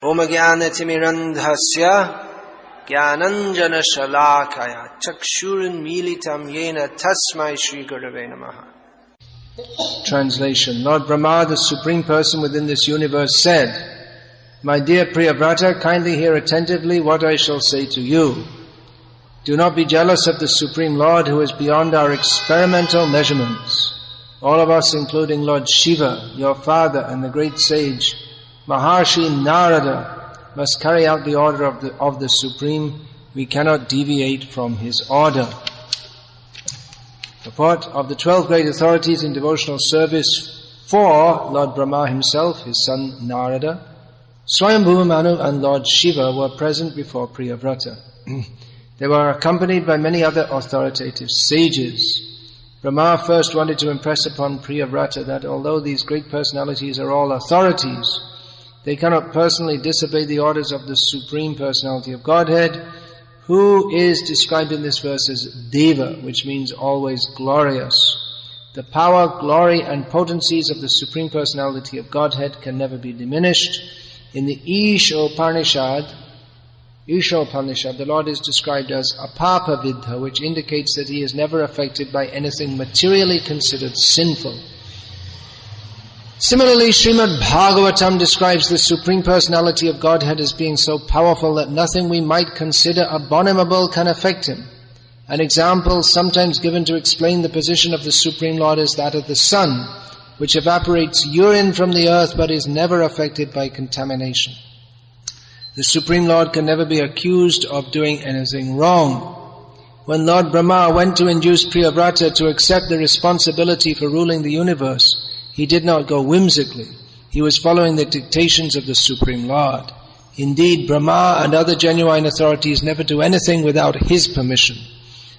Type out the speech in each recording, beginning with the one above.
Om Jnana-timirandhasya Jnananjana Shalakaya Chakshurin Militam Yena Tasmai Shri Gurave Namaha. Translation. Lord Brahma, the Supreme Person within this universe, said, "My dear Priyavrata, kindly hear attentively what I shall say to you. Do not be jealous of the Supreme Lord who is beyond our experimental measurements. All of us, including Lord Shiva, your father, and the great sage Maharshi Narada, must carry out the order of the Supreme. We cannot deviate from his order." Report of the 12 great authorities in devotional service for Lord Brahma himself, his son Narada, Swayambhuva Manu and Lord Shiva were present before Priyavrata. They were accompanied by many other authoritative sages. Brahma first wanted to impress upon Priyavrata that although these great personalities are all authorities, they cannot personally disobey the orders of the Supreme Personality of Godhead, who is described in this verse as Deva, which means always glorious. The power, glory and potencies of the Supreme Personality of Godhead can never be diminished. In the Isha Upanishad, the Lord is described as Apapa Vidha, which indicates that he is never affected by anything materially considered sinful. Similarly, Srimad Bhagavatam describes the Supreme Personality of Godhead as being so powerful that nothing we might consider abominable can affect him. An example sometimes given to explain the position of the Supreme Lord is that of the sun, which evaporates urine from the earth but is never affected by contamination. The Supreme Lord can never be accused of doing anything wrong. When Lord Brahma went to induce Priyavrata to accept the responsibility for ruling the universe, he did not go whimsically. He was following the dictations of the Supreme Lord. Indeed, Brahma and other genuine authorities never do anything without his permission.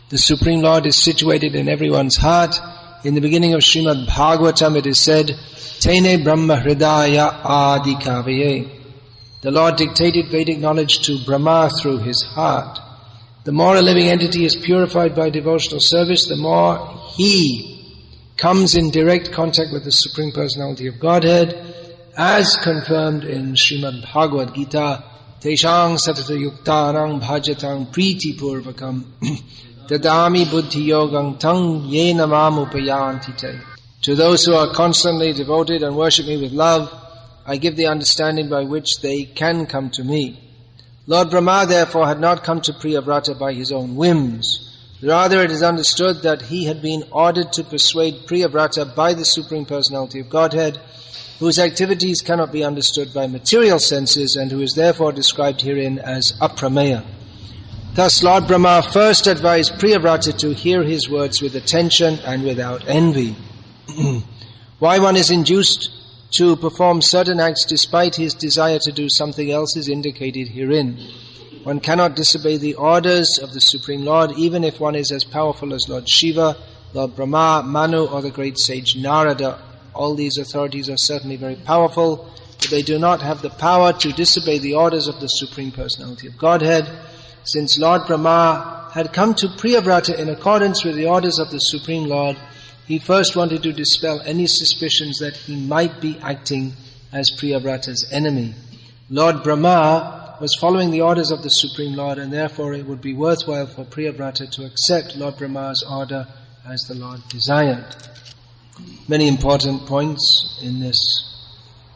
The Supreme Lord is situated in everyone's heart. In the beginning of Srimad Bhagavatam it is said, Tene Brahma Hridaya Adi Kavaye. The Lord dictated Vedic knowledge to Brahma through his heart. The more a living entity is purified by devotional service, the more he comes in direct contact with the Supreme Personality of Godhead, as confirmed in Srimad Bhagavad-gita, Teshang Satata Yuktanang Bhajatang Priti Purvakam Dadami Buddhi Yogam Tang Yena Mam Upayantite. To those who are constantly devoted and worship me with love, I give the understanding by which they can come to me. Lord Brahma therefore had not come to Priyavrata by his own whims. Rather, it is understood that he had been ordered to persuade Priyavrata by the Supreme Personality of Godhead, whose activities cannot be understood by material senses and who is therefore described herein as aprameya. Thus, Lord Brahma first advised Priyavrata to hear his words with attention and without envy. Why one is induced to perform certain acts despite his desire to do something else is indicated herein. One cannot disobey the orders of the Supreme Lord, even if one is as powerful as Lord Shiva, Lord Brahma, Manu, or the great sage Narada. All these authorities are certainly very powerful, but they do not have the power to disobey the orders of the Supreme Personality of Godhead. Since Lord Brahma had come to Priyavrata in accordance with the orders of the Supreme Lord, he first wanted to dispel any suspicions that he might be acting as Priyavrata's enemy. Lord Brahma was following the orders of the Supreme Lord, and therefore it would be worthwhile for Priyavrata to accept Lord Brahma's order as the Lord desired. Many important points in this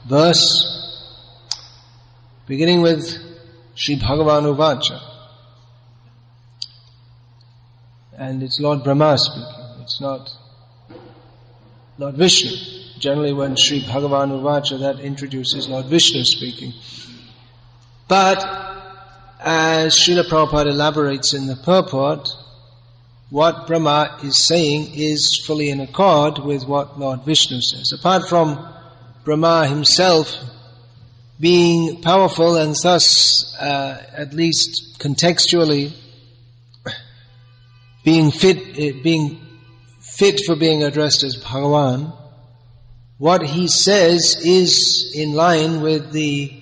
verse, beginning with Sri Bhagavan Uvacha. And it's Lord Brahma speaking, it's not Lord Vishnu. Generally when Sri Bhagavan Uvacha, that introduces Lord Vishnu speaking. But, as Srila Prabhupada elaborates in the purport, what Brahma is saying is fully in accord with what Lord Vishnu says. Apart from Brahma himself being powerful and thus, at least contextually, being fit for being addressed as Bhagavan, what he says is in line with the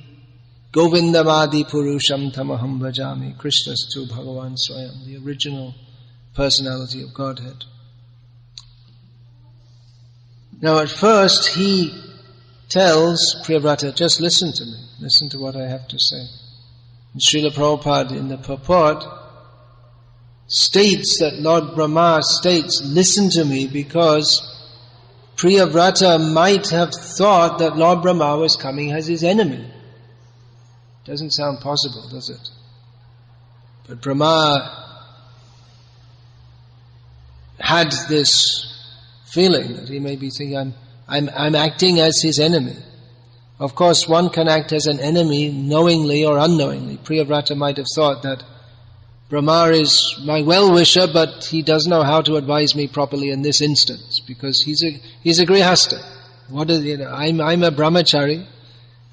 Govindamadi Purusham Tamaham Bhajami, Krishna's to Bhagavan Swayam, the original personality of Godhead. Now at first he tells Priyavrata, just listen to me, listen to what I have to say. And Srila Prabhupada in the purport states that Lord Brahma states, listen to me, because Priyavrata might have thought that Lord Brahma was coming as his enemy. Doesn't sound possible, does it? But Brahma had this feeling that he may be thinking, I'm acting as his enemy. Of course, one can act as an enemy knowingly or unknowingly. Priyavrata might have thought that Brahma is my well-wisher, but he doesn't know how to advise me properly in this instance, because he's a grihasta. I'm a brahmachari,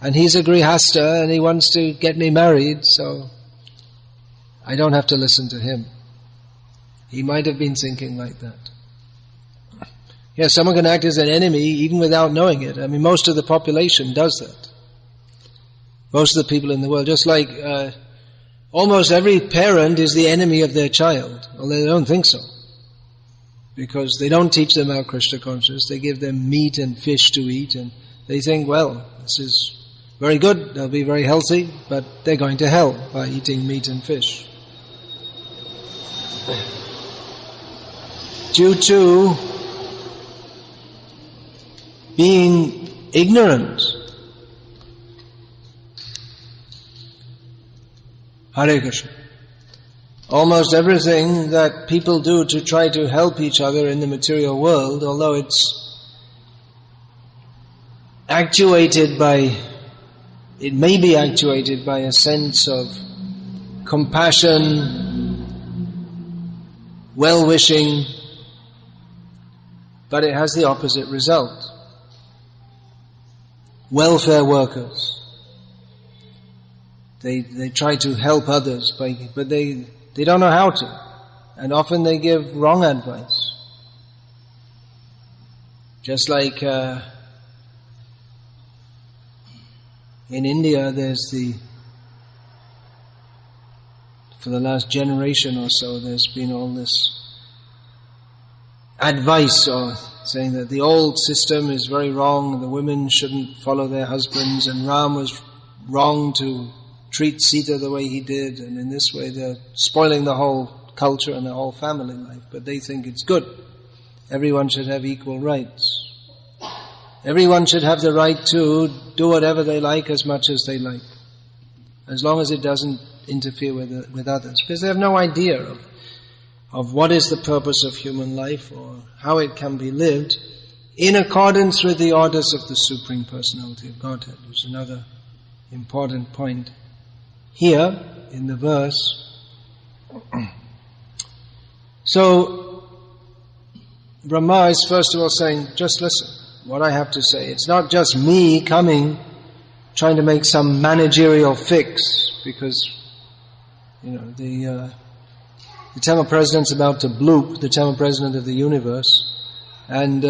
and he's a grihasta, and he wants to get me married, so I don't have to listen to him. He might have been thinking like that. Yeah, someone can act as an enemy even without knowing it. I mean, most of the population does that. Most of the people in the world, just like almost every parent is the enemy of their child, although they don't think so. Because they don't teach them about Krishna consciousness, they give them meat and fish to eat, and they think, well, this is very good, they'll be very healthy, but they're going to hell by eating meat and fish. Due to being ignorant. Hare Krishna. Almost everything that people do to try to help each other in the material world, although it's it may be actuated by a sense of compassion, well-wishing, but it has the opposite result. Welfare workers. They try to help others, but they don't know how to. And often they give wrong advice. Just like in India, for the last generation or so, there's been all this advice or saying that the old system is very wrong, the women shouldn't follow their husbands, and Ram was wrong to treat Sita the way he did, and in this way they're spoiling the whole culture and the whole family life. But they think it's good. Everyone should have equal rights. Everyone should have the right to do whatever they like as much as they like, as long as it doesn't interfere with others, because they have no idea of what is the purpose of human life or how it can be lived in accordance with the orders of the Supreme Personality of Godhead, which is another important point here in the verse. So, Brahma is first of all saying, just listen, what I have to say. It's not just me coming, trying to make some managerial fix, because, the temple president's about to bloop, the temple president of the universe, and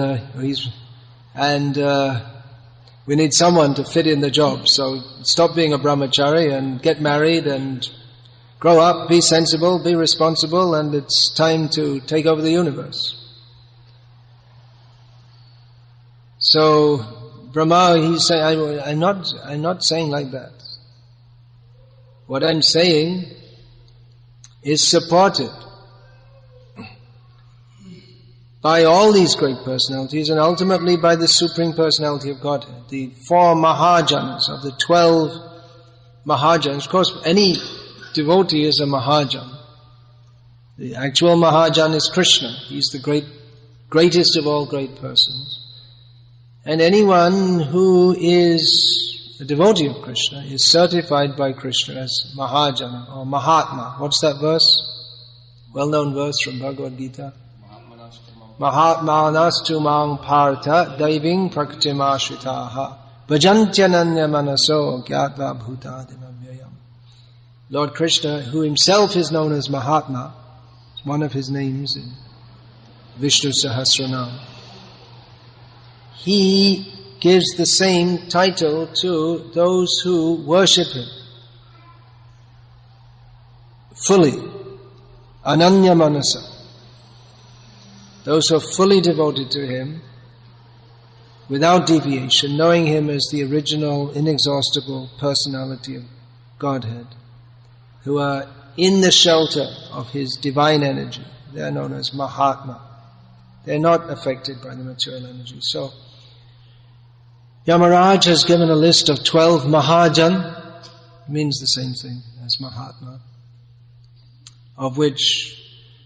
we need someone to fit in the job. So stop being a brahmachari and get married and grow up, be sensible, be responsible, and it's time to take over the universe. So Brahma, he's saying, I'm not saying like that. What I'm saying is supported by all these great personalities and ultimately by the Supreme Personality of Godhead, the 4 Mahajanas of the 12 Mahajanas. Of course, any devotee is a Mahajan. The actual Mahajan is Krishna. He's the greatest of all great persons. And anyone who is a devotee of Krishna is certified by Krishna as Mahajana or Mahatma. What's that verse? Well-known verse from Bhagavad-gita. Mahatmanastu mang partha daiving praktimashritaha bhajantyananya manaso gyatva bhutadinamyayam. Lord Krishna, who himself is known as Mahatma, is one of his names in Vishnu Sahasranam. He gives the same title to those who worship him fully, ananya manasa. Those who are fully devoted to him, without deviation, knowing Him as the original, inexhaustible personality of Godhead, who are in the shelter of His divine energy. They are known as Mahatma. They are not affected by the material energy. So, Yamaraj has given a list of 12 Mahajan, means the same thing as Mahatma, of which,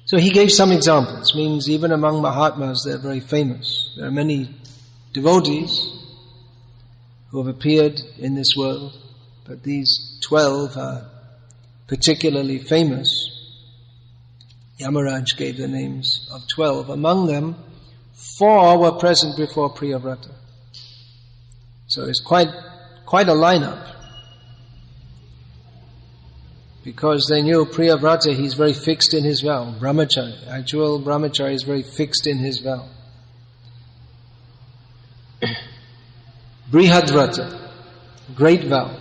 so he gave some examples, means even among Mahatmas they're very famous. There are many devotees who have appeared in this world, but these 12 are particularly famous. Yamaraj gave the names of 12. Among them, 4 were present before Priyavrata. So it's quite a lineup. Because they knew Priyavrata, he's very fixed in his vow. Brahmachari, actual Brahmachari is very fixed in his vow. Brihadrata, great vow.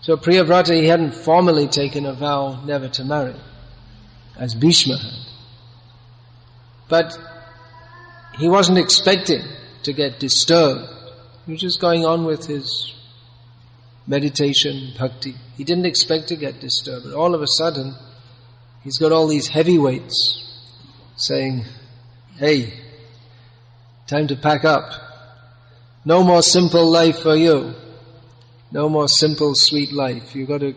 So Priyavrata, he hadn't formally taken a vow never to marry, as Bhishma had. But he wasn't expecting to get disturbed. He was just going on with his meditation, bhakti. He didn't expect to get disturbed. But all of a sudden, he's got all these heavyweights saying, hey, time to pack up. No more simple life for you. No more simple, sweet life. You've got to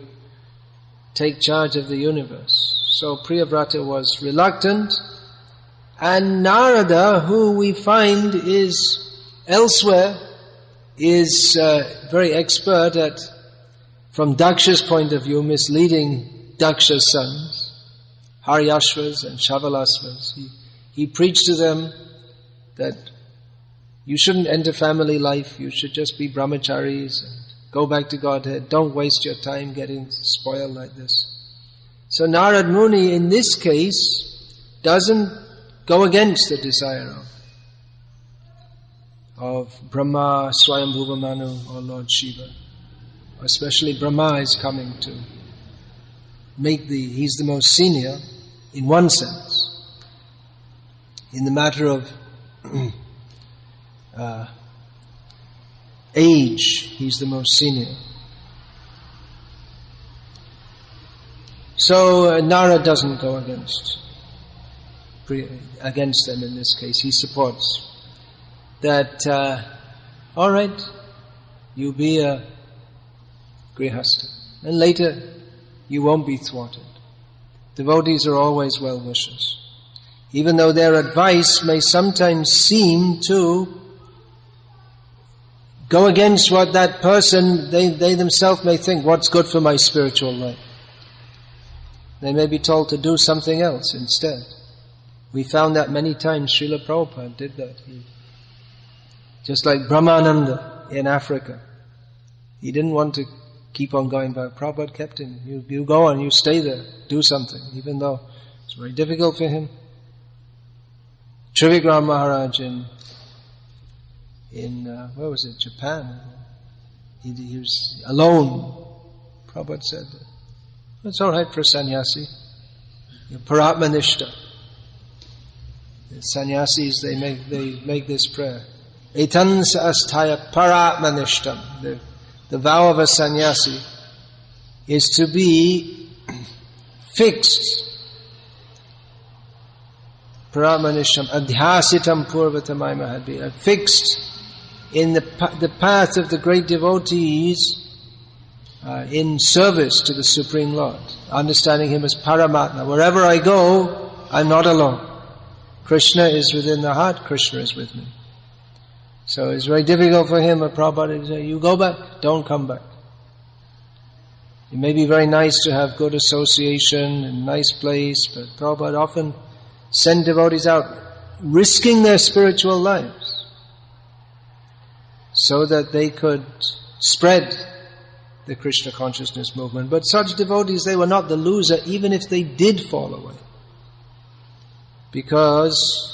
take charge of the universe. So Priyavrata was reluctant, and Narada, who we find is elsewhere, is very expert at, from Daksha's point of view, misleading Daksha's sons, Haryashvas and Shavalasvas. He preached to them that you shouldn't enter family life, you should just be brahmacharis and go back to Godhead. Don't waste your time getting spoiled like this. So Narad Muni in this case doesn't go against the desire of Brahma, Swayambhuva Manu or Lord Shiva. Especially Brahma is coming to he's the most senior in one sense. In the matter of age, he's the most senior. So Narad doesn't go against them in this case. He supports that, all right, you be a grihastha, and later you won't be thwarted. Devotees are always well-wishers. Even though their advice may sometimes seem to go against what that person, they themselves may think, what's good for my spiritual life. They may be told to do something else instead. We found that many times. Srila Prabhupada did that. Just like Brahmananda in Africa. He didn't want to keep on going back. Prabhupada kept him. You go on, you stay there, do something, even though it's very difficult for him. Trivikram Maharaj in where was it? Japan. He was alone. Prabhupada said, it's all right for a sannyasi. You're Paratmanishta. The sannyasis, they make this prayer. Etans asthaya Paratmanishtam. The vow of a sannyasi is to be fixed. Paratmanishtam adhyasitam purvatamai mahadvi. Fixed in the path of the great devotees in service to the Supreme Lord, understanding Him as Paramatma. Wherever I go, I'm not alone. Krishna is within the heart, Krishna is with me. So it's very difficult for him, Prabhupada, to say, you go back, don't come back. It may be very nice to have good association and nice place, but Prabhupada often send devotees out risking their spiritual lives so that they could spread the Krishna consciousness movement. But such devotees, they were not the loser even if they did fall away, because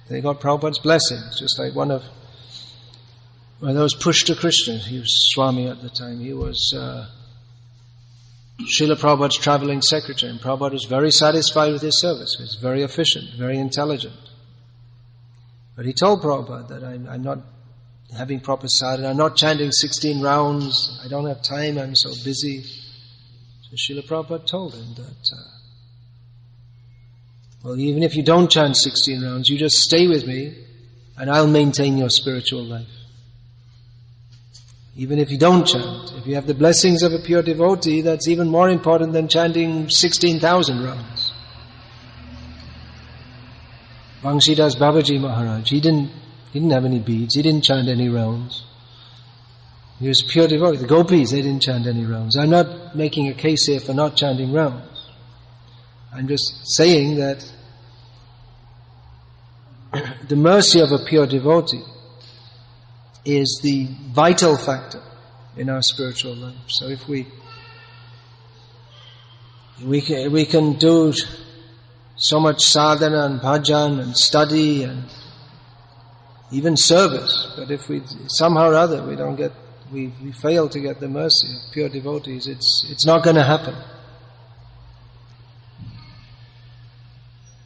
they got Prabhupada's blessings, just like one of those pushed to Krishna. He was Swami at the time. He was Srila Prabhupada's traveling secretary, and Prabhupada was very satisfied with his service. He was very efficient, very intelligent. But he told Prabhupada that I'm not having proper sadhana, I'm not chanting 16 rounds, I don't have time, I'm so busy. So Srila Prabhupada told him that, well, even if you don't chant 16 rounds, you just stay with me and I'll maintain your spiritual life. Even if you don't chant, if you have the blessings of a pure devotee, that's even more important than chanting 16,000 rounds. Vangsidas Babaji Maharaj, he didn't have any beads, he didn't chant any rounds. He was a pure devotee. The gopis, they didn't chant any rounds. I'm not making a case here for not chanting rounds. I'm just saying that the mercy of a pure devotee is the vital factor in our spiritual life. So if we can do so much sadhana and bhajan and study and even service, but if we somehow or other we fail to get the mercy of pure devotees, it's not going to happen.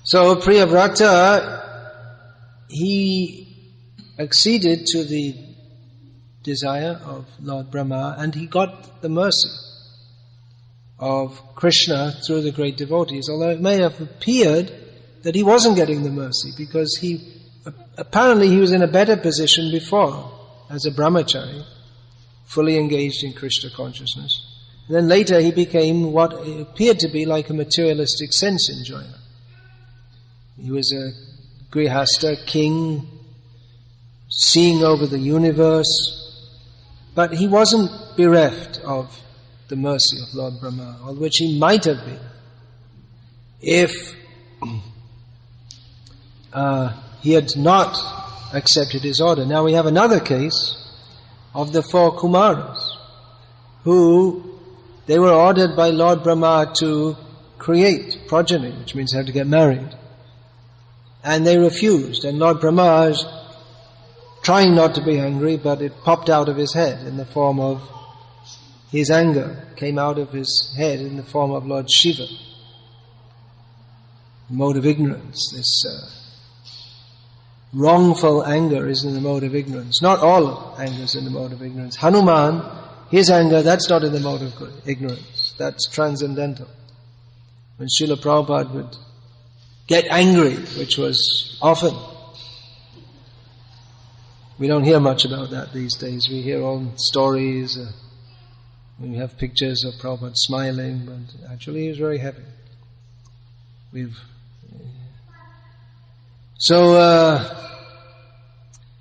So Priyavrata, he acceded to the desire of Lord Brahma and he got the mercy of Krishna through the great devotees, although it may have appeared that he wasn't getting the mercy because apparently he was in a better position before as a brahmachari, fully engaged in Krishna consciousness. And then later he became what appeared to be like a materialistic sense enjoyer. He was a grihasta, king, seeing over the universe, but he wasn't bereft of the mercy of Lord Brahma, on which he might have been if he had not accepted his order. Now we have another case of the 4 Kumaras, who they were ordered by Lord Brahma to create progeny, which means they have to get married. And they refused, and Lord Brahma is trying not to be angry, but it popped out of his head in the form of his anger, came out of his head in the form of Lord Shiva. Mode of ignorance, this wrongful anger is in the mode of ignorance. Not all anger is in the mode of ignorance. Hanuman, his anger, that's not in the mode of ignorance. That's transcendental. When Srila Prabhupada would get angry, which was often, we don't hear much about that these days. We hear all stories, we have pictures of Prabhupada smiling, but actually he was very happy.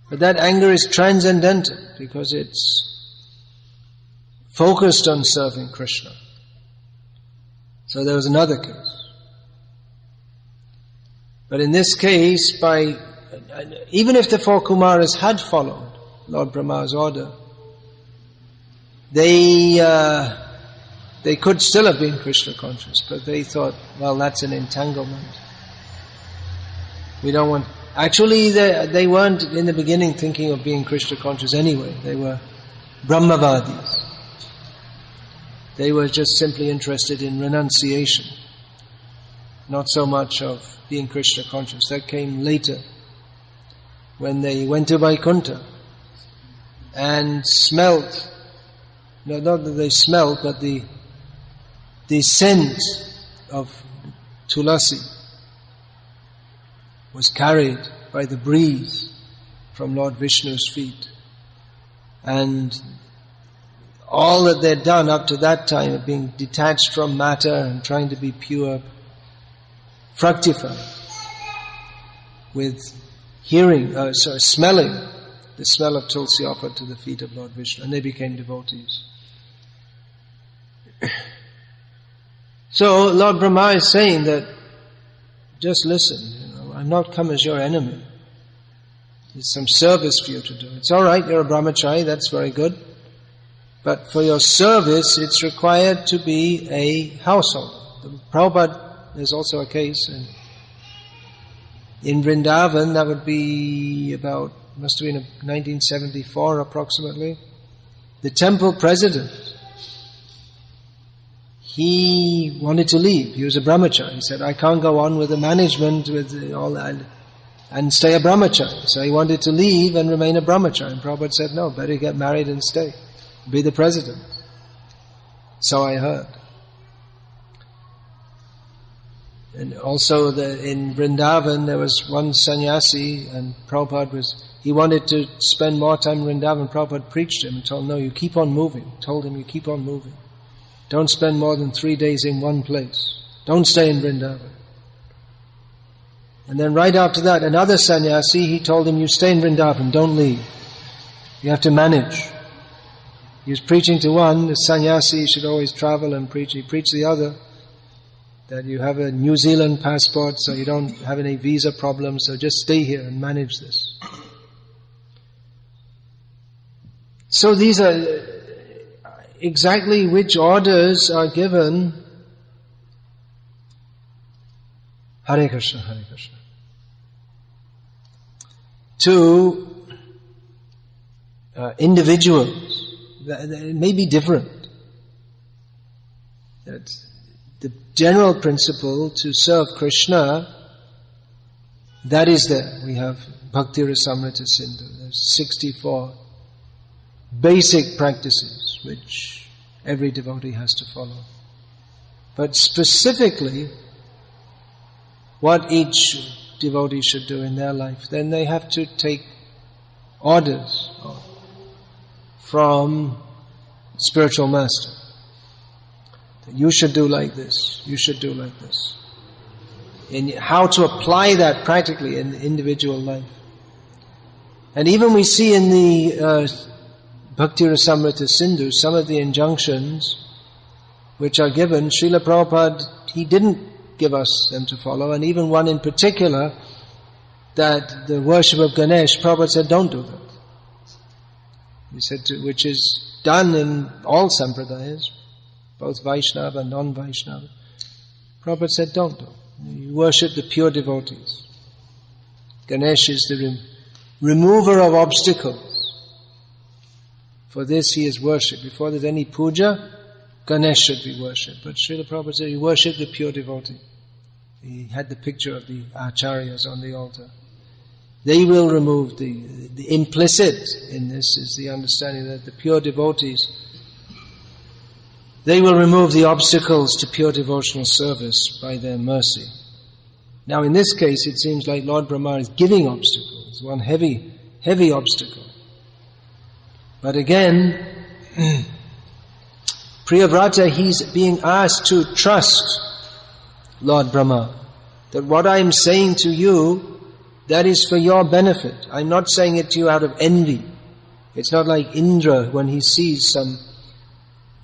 But that anger is transcendental because it's focused on serving Krishna. So there was another case. But in this case, even if the 4 Kumaras had followed Lord Brahma's order, they could still have been Krishna conscious, but they thought, well, that's an entanglement. We don't want... Actually, they weren't in the beginning thinking of being Krishna conscious anyway. They were Brahmavadis. They were just simply interested in renunciation, not so much of being Krishna conscious. That came later, when they went to Vaikuntha and smelt, no, not that they smelt, but the scent of tulasi was carried by the breeze from Lord Vishnu's feet. And all that they'd done up to that time of being detached from matter and trying to be pure, fructified with smelling the smell of tulsi offered to the feet of Lord Vishnu, and they became devotees. So Lord Brahma is saying that, just listen, I'm not come as your enemy. There's some service for you to do. It's alright, you're a brahmachari, that's very good. But for your service, it's required to be a household. Prabhupada, there's also a case in Vrindavan, that would be must have been 1974 approximately. The temple president, he wanted to leave. He was a brahmachari. He said, I can't go on with the management, with all that. and stay a brahmachari. So he wanted to leave and remain a brahmachari. And Prabhupada said, no, better get married and stay. Be the president. So I heard. And also in Vrindavan there was one sannyasi, and Prabhupada he wanted to spend more time in Vrindavan. Prabhupada preached to him and told him, no, you keep on moving. Told him, you keep on moving. Don't spend more than 3 days in one place. Don't stay in Vrindavan. And then right after that, another sannyasi, he told him, you stay in Vrindavan, don't leave. You have to manage. He was preaching to one, the sannyasi should always travel and preach. He preached the other, that you have a New Zealand passport so you don't have any visa problems, so just stay here and manage this. So these are exactly which orders are given. Hare Krishna, Hare Krishna. To individuals. It may be different. That the general principle to serve Krishna, that is there. We have Bhakti Rasamrita Sindhu. There's 64 basic practices which every devotee has to follow. But specifically, what each devotee should do in their life, then they have to take orders from spiritual master. You should do like this, you should do like this. And how to apply that practically in the individual life. And even we see in the Bhakti Rasamrita Sindhu, some of the injunctions which are given, Srila Prabhupada, he didn't give us them to follow, and even one in particular, that the worship of Ganesh, Prabhupada said, don't do that. He said, which is done in all sampradayas, both Vaishnava and non-Vaishnava. Prabhupada said, don't do it. You worship the pure devotees. Ganesh is the remover of obstacles. For this he is worshipped. Before there's any puja, Ganesh should be worshipped. But Srila Prabhupada said, you worship the pure devotee. He had the picture of the acharyas on the altar. They will remove the implicit in this is the understanding that the pure devotees, they will remove the obstacles to pure devotional service by their mercy. Now in this case it seems like Lord Brahma is giving obstacles, one heavy obstacle. But again, Priyavrata, he's being asked to trust Lord Brahma. That what I'm saying to you, that is for your benefit. I'm not saying it to you out of envy. It's not like Indra when he sees some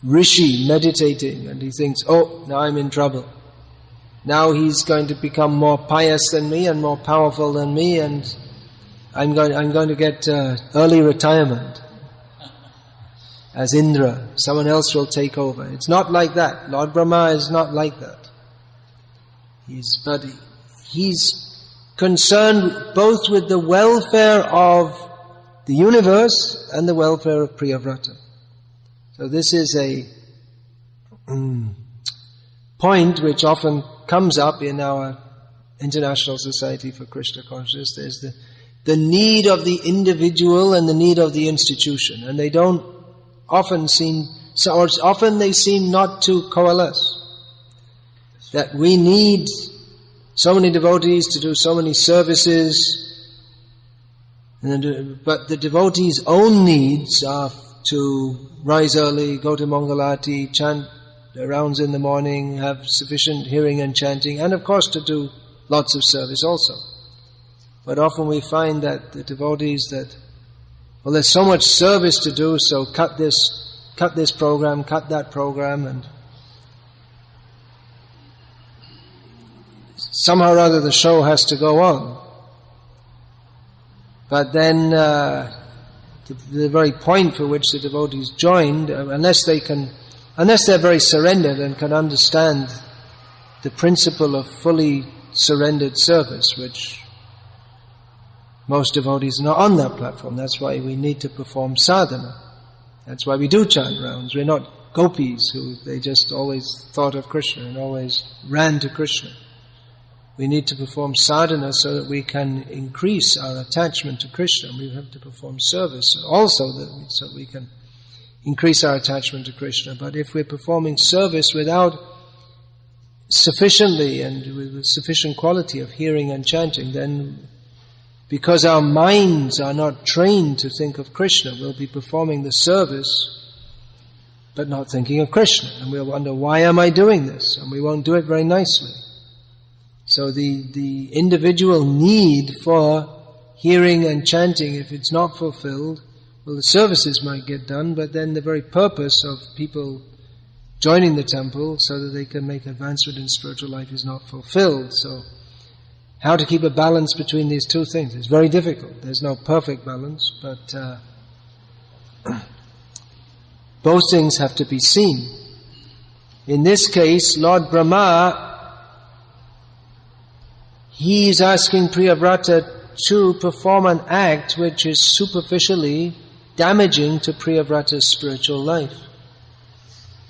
rishi meditating and he thinks, oh, now I'm in trouble. Now he's going to become more pious than me and more powerful than me, and I'm going to get early retirement. As Indra, someone else will take over. It's not like that. Lord Brahma is not like that. He's concerned both with the welfare of the universe and the welfare of Priyavrata. So this is a point which often comes up in our International Society for Krishna Consciousness. There's the need of the individual and the need of the institution, and they don't often they seem not to coalesce. That we need so many devotees to do so many services, but the devotees' own needs are to rise early, go to Mangalati, chant rounds in the morning, have sufficient hearing and chanting, and of course to do lots of service also. But often we find that the devotees there's so much service to do, so cut this program, cut that program, and somehow or other the show has to go on. But then the very point for which the devotees joined, unless they're very surrendered and can understand the principle of fully surrendered service, which most devotees are not on that platform. That's why we need to perform sadhana. That's why we do chant rounds. We're not gopis who they just always thought of Krishna and always ran to Krishna. We need to perform sadhana so that we can increase our attachment to Krishna. We have to perform service also so that we can increase our attachment to Krishna. But if we're performing service without sufficiently and with sufficient quality of hearing and chanting, then because our minds are not trained to think of Krishna, we'll be performing the service but not thinking of Krishna. And we'll wonder, why am I doing this? And we won't do it very nicely. So the individual need for hearing and chanting, if it's not fulfilled, well, the services might get done, but then the very purpose of people joining the temple so that they can make advancement in spiritual life is not fulfilled. So how to keep a balance between these two things is very difficult. There's no perfect balance, but both things have to be seen. In this case, Lord Brahma, he is asking Priyavrata to perform an act which is superficially damaging to Priyavrata's spiritual life.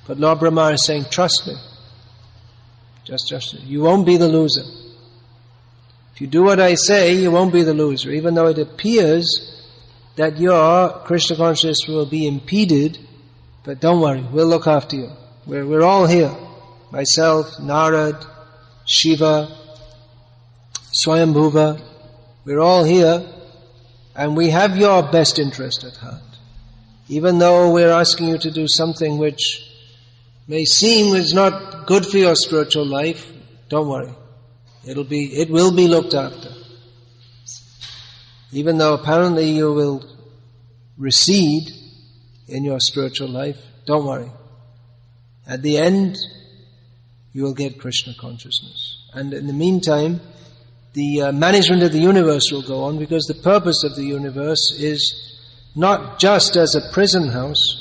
But Lord Brahma is saying, trust me. Just trust me. You won't be the loser. If you do what I say, you won't be the loser. Even though it appears that your Krishna consciousness will be impeded, but don't worry, we'll look after you. We're all here. Myself, Narad, Shiva, Swayambhuva, we're all here, and we have your best interest at heart. Even though we're asking you to do something which may seem is not good for your spiritual life, don't worry. It will be looked after. Even though apparently you will recede in your spiritual life, don't worry. At the end, you will get Krishna consciousness. And in the meantime, the management of the universe will go on, because the purpose of the universe is not just as a prison house,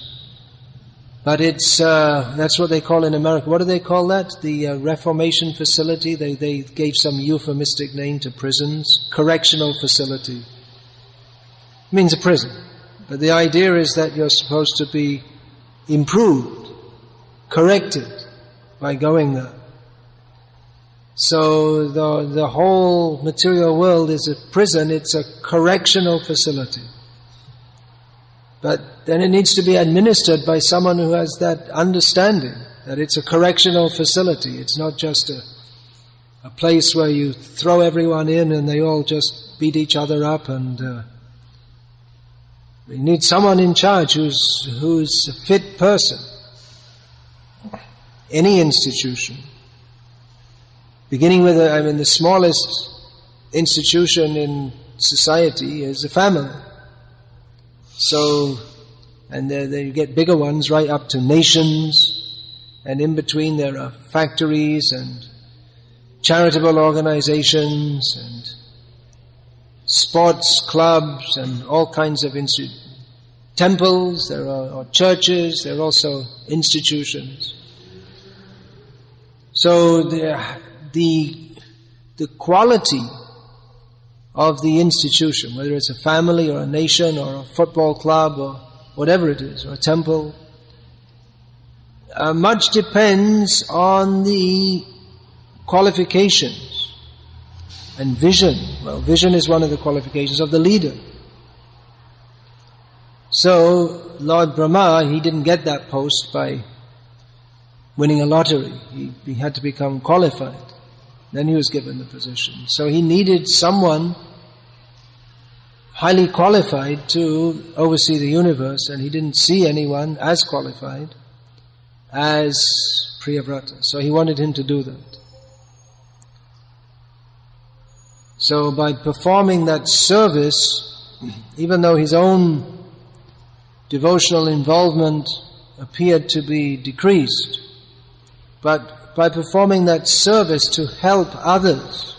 but it's, that's what they call in America. What do they call that? The Reformation facility. They gave some euphemistic name to prisons. Correctional facility. It means a prison. But the idea is that you're supposed to be improved, corrected by going there. So the whole material world is a prison, it's a correctional facility. But then it needs to be administered by someone who has that understanding, that it's a correctional facility. It's not just a place where you throw everyone in and they all just beat each other up, and you need someone in charge who's a fit person. Any institution. Beginning with, the smallest institution in society is a family. So, and then you get bigger ones right up to nations, and in between there are factories and charitable organizations and sports clubs and all kinds of temples. There are churches. There are also institutions. So the quality of the institution, whether it's a family or a nation or a football club or whatever it is, or a temple, much depends on the qualifications and vision. Well, vision is one of the qualifications of the leader. So Lord Brahma, he didn't get that post by winning a lottery. He had to become qualified. Then he was given the position. So he needed someone highly qualified to oversee the universe, and he didn't see anyone as qualified as Priyavrata. So he wanted him to do that. So by performing that service, even though his own devotional involvement appeared to be decreased, but by performing that service to help others,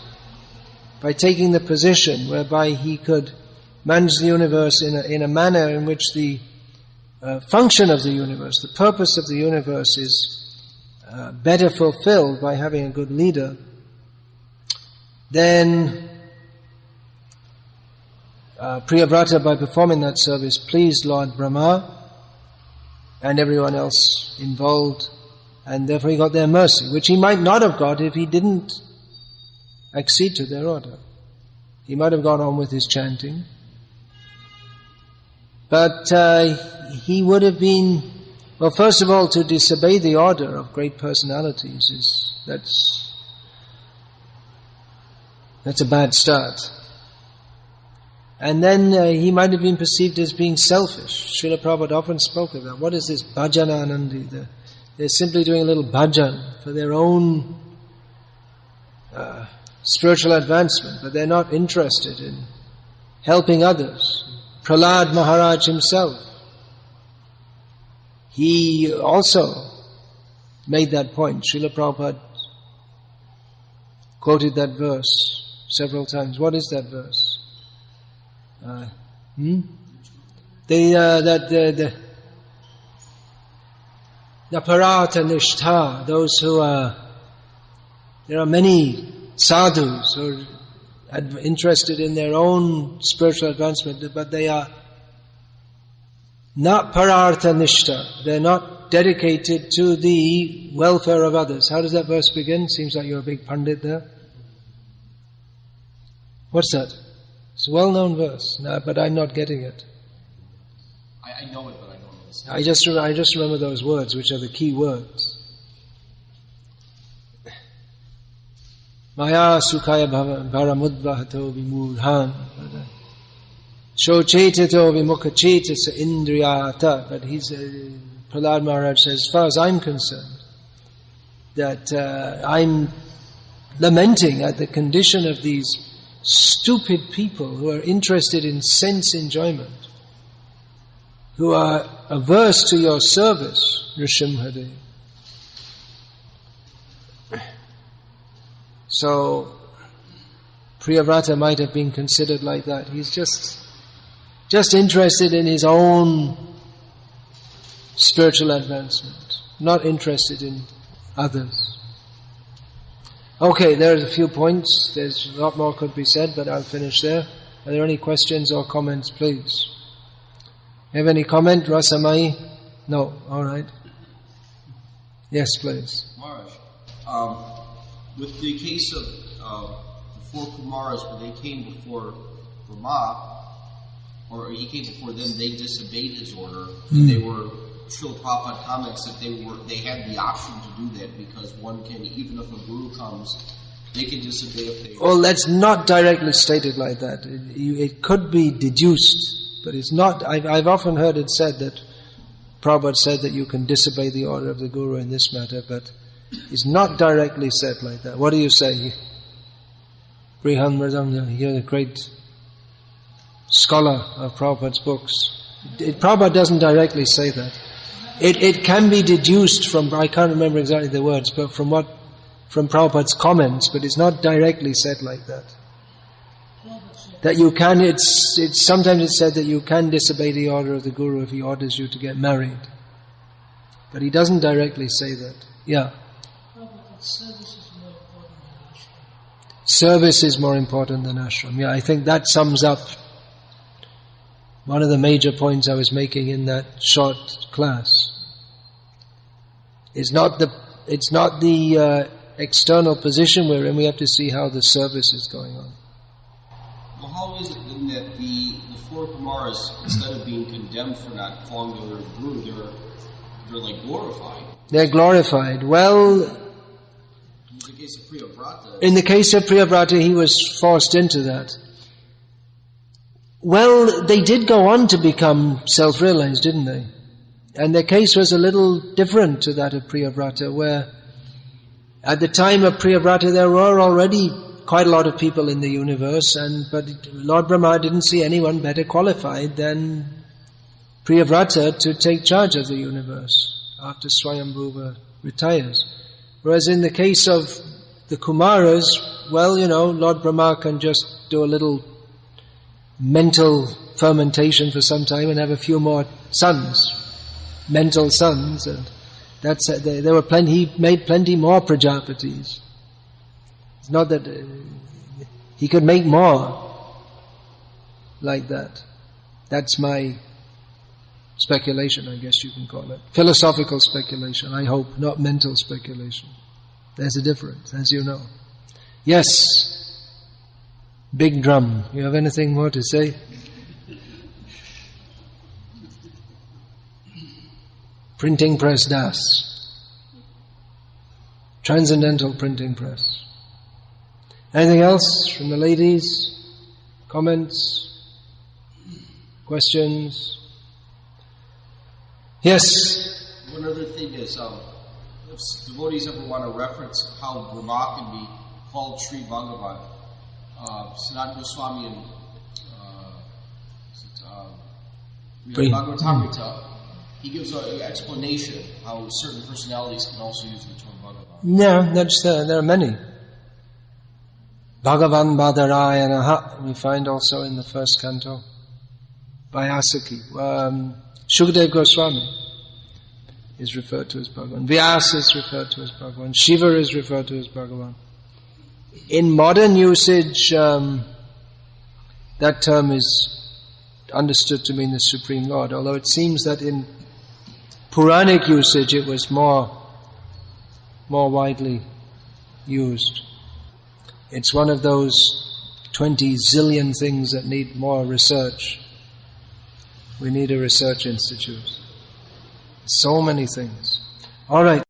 by taking the position whereby he could manage the universe in a manner in which the function of the universe, the purpose of the universe is better fulfilled by having a good leader, then Priyavrata, by performing that service, pleased Lord Brahma and everyone else involved, and therefore he got their mercy, which he might not have got if he didn't accede to their order. He might have gone on with his chanting, but he would have been, well, first of all, to disobey the order of great personalities that's a bad start. And then he might have been perceived as being selfish. Srila Prabhupada often spoke of that. What is this bhajananandi? They're simply doing a little bhajan for their own spiritual advancement, but they're not interested in helping others. Prahlad Maharaj himself, he also made that point. Srila Prabhupada quoted that verse several times. What is that verse? The parata nishtha, those who are, there are many sadhus who are interested in their own spiritual advancement, but they are not parartha nishtha. They're not dedicated to the welfare of others. How does that verse begin? Seems like you're a big pundit there. What's that? It's a well-known verse, no, but I'm not getting it. I know it, but I don't understand. I just remember those words, which are the key words. Maya sukhaya varamudvahato vimurhan shocetato vimukacetasa indriyata. But Prahlad Maharaj says, as far as I'm concerned, that I'm lamenting at the condition of these stupid people who are interested in sense enjoyment, who are averse to your service, Nrsimhadev. So, Priyavrata might have been considered like that. He's just interested in his own spiritual advancement, not interested in others. Okay, there's a few points. There's a lot more could be said, but I'll finish there. Are there any questions or comments, please? Have any comment, Rasamai? No, alright. Yes, please. Maharaj, with the case of the four Kumaras, when they came before Brahma, or he came before them, they disobeyed his order. They were, Srila Prabhupada comments that they had the option to do that because one can, even if a guru comes, they can disobey if they... Well, that's not directly stated like that. It could be deduced, but it's not. I've often heard it said that Prabhupada said that you can disobey the order of the guru in this matter, but it's not directly said like that. What do you say? Brihan Mridam, you're the great scholar of Prabhupada's books. Prabhupada doesn't directly say that. It can be deduced from, I can't remember exactly the words, but from Prabhupada's comments, but it's not directly said like that. That you can, sometimes it's said that you can disobey the order of the Guru if he orders you to get married. But he doesn't directly say that. Yeah. Service is more important than ashram. Yeah, I think that sums up one of the major points I was making in that short class. It's not the external position we're in. We have to see how the service is going on. Well, how is it then that the four Kumaras, instead of being condemned for not following their guru, they're like glorified? They're glorified. Well, in the case of Priyavrata. In the case of Priyavrata, he was forced into that. Well, they did go on to become self-realized, didn't they? And their case was a little different to that of Priyavrata, where at the time of Priyavrata there were already quite a lot of people in the universe, but Lord Brahma didn't see anyone better qualified than Priyavrata to take charge of the universe after Swayambhuva retires. Whereas in the case of the Kumaras, well, Lord Brahma can just do a little mental fermentation for some time and have a few more sons, mental sons, and that's there were plenty. He made plenty more Prajapatis. It's not that he could make more like that. That's my speculation, I guess you can call it. Philosophical speculation, I hope, not mental speculation. There's a difference, as you know. Yes. Big drum. You have anything more to say? Printing press Das. Transcendental printing press. Anything else from the ladies? Comments? Questions? Yes? One other thing is, if devotees ever want to reference how Brahma can be called Sri Bhagavan, Sanatana Goswami and Bhagavad-gita, he gives an explanation how certain personalities can also use the term Bhagavan. Yeah, there are many. Bhagavan Badarayanaha, we find also in the first canto by Asaki. Shukadeva Goswami is referred to as Bhagavan. Vyasa is referred to as Bhagavan. Shiva is referred to as Bhagavan. In modern usage, that term is understood to mean the Supreme Lord, although it seems that in Puranic usage it was more widely used. It's one of those 20 zillion things that need more research. We need a research institute. So many things. All right.